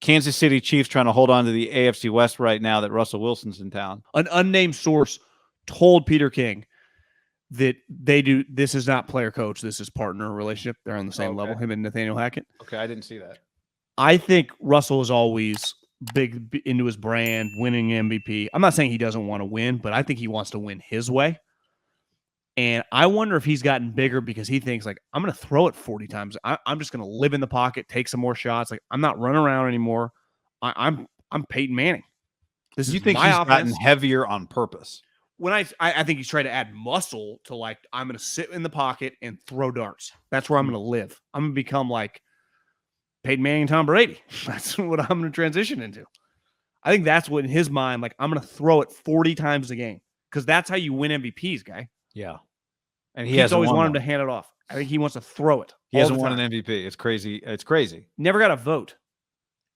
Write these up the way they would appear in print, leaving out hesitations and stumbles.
Kansas City Chiefs trying to hold on to the AFC West right now that Russell Wilson's in town. An unnamed source told Peter King that this is not player coach, this is partner relationship. They're on the same level, him and Nathaniel Hackett. Okay, I didn't see that. I think Russell is always big into his brand, winning MVP. I'm not saying he doesn't want to win, but I think he wants to win his way. And I wonder if he's gotten bigger because he thinks, like, I'm going to throw it 40 times. I'm just going to live in the pocket, take some more shots. Like, I'm not running around anymore. I'm Peyton Manning. This you think he's gotten heavier on purpose? When I think he's trying to add muscle to, like, I'm going to sit in the pocket and throw darts. That's where I'm going to live. I'm going to become like Peyton Manning and Tom Brady. That's what I'm going to transition into. I think that's what in his mind, like, I'm going to throw it 40 times a game because that's how you win MVPs, guy. Yeah. And He's always wanted him to hand it off. I think he wants to throw it. He hasn't won an MVP. It's crazy. It's crazy. Never got a vote.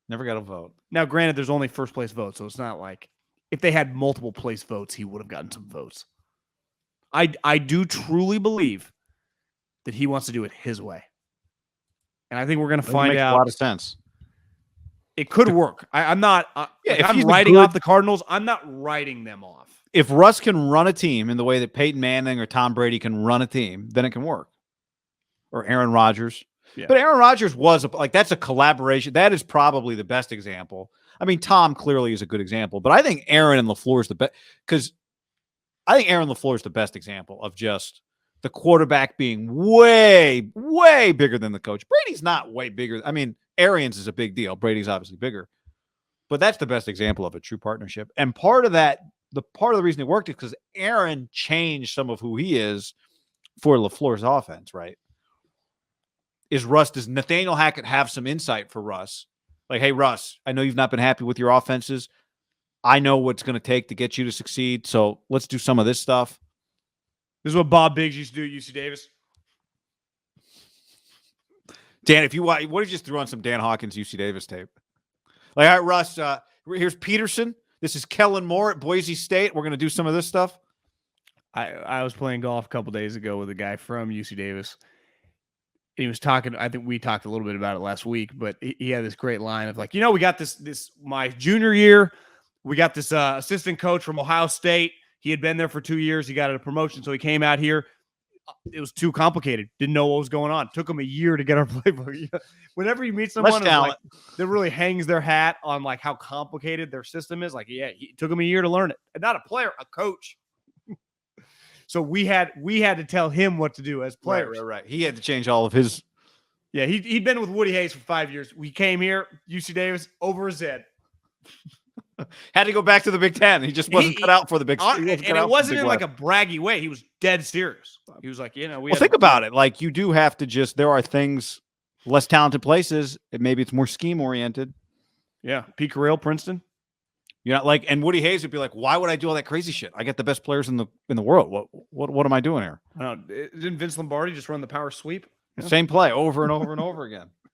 Never got a vote. Now, granted, there's only first place votes, so it's not like if they had multiple place votes, he would have gotten some votes. I do truly believe that he wants to do it his way. And I think we're going to find out. Makes a lot of sense. It could work. I'm not if I'm writing off the Cardinals, I'm not writing them off. If Russ can run a team in the way that Peyton Manning or Tom Brady can run a team, then it can work. Or Aaron Rodgers. Yeah. But Aaron Rodgers was that's a collaboration. That is probably the best example. I mean, Tom clearly is a good example, but I think Aaron and LaFleur is the best because I think Aaron LaFleur is the best example of just the quarterback being way, way bigger than the coach. Brady's not way bigger. I mean, Arians is a big deal. Brady's obviously bigger. But that's the best example of a true partnership. And part of the reason it worked is because Aaron changed some of who he is for LaFleur's offense, right? Does Nathaniel Hackett have some insight for Russ? Like, hey, Russ, I know you've not been happy with your offenses. I know what's going to take to get you to succeed. So let's do some of this stuff. This is what Bob Biggs used to do at UC Davis. Dan, what if you just threw on some Dan Hawkins UC Davis tape? Like, all right, Russ, here's Peterson. This is Kellen Moore at Boise State. We're going to do some of this stuff. I was playing golf a couple days ago with a guy from UC Davis. He was talking, I think we talked a little bit about it last week, but he had this great line of like, we got this my junior year, we got this assistant coach from Ohio State. He had been there for 2 years. He got a promotion, so he came out here. It was too complicated. Didn't know what was going on. Took him a year to get our playbook. Whenever you meet someone that really hangs their hat on like how complicated their system is, like, yeah, it took him a year to learn it. And not a player, a coach. So we had to tell him what to do as players. Right. He had to change all of his. Yeah, he'd been with Woody Hayes for 5 years. We came here, UC Davis, over his head. Had to go back to the Big Ten. He just wasn't cut out for the Big Ten. And it wasn't in like a braggy way. He was dead serious. He was like, think about it. Like, you do have to there are things, less talented places. Maybe it's more scheme oriented. Yeah. Pete Carroll, Princeton. You're not like, and Woody Hayes would be like, why would I do all that crazy shit? I get the best players in the world. What am I doing here? I don't know. Didn't Vince Lombardi just run the power sweep? Yeah. Same play over and over and over again.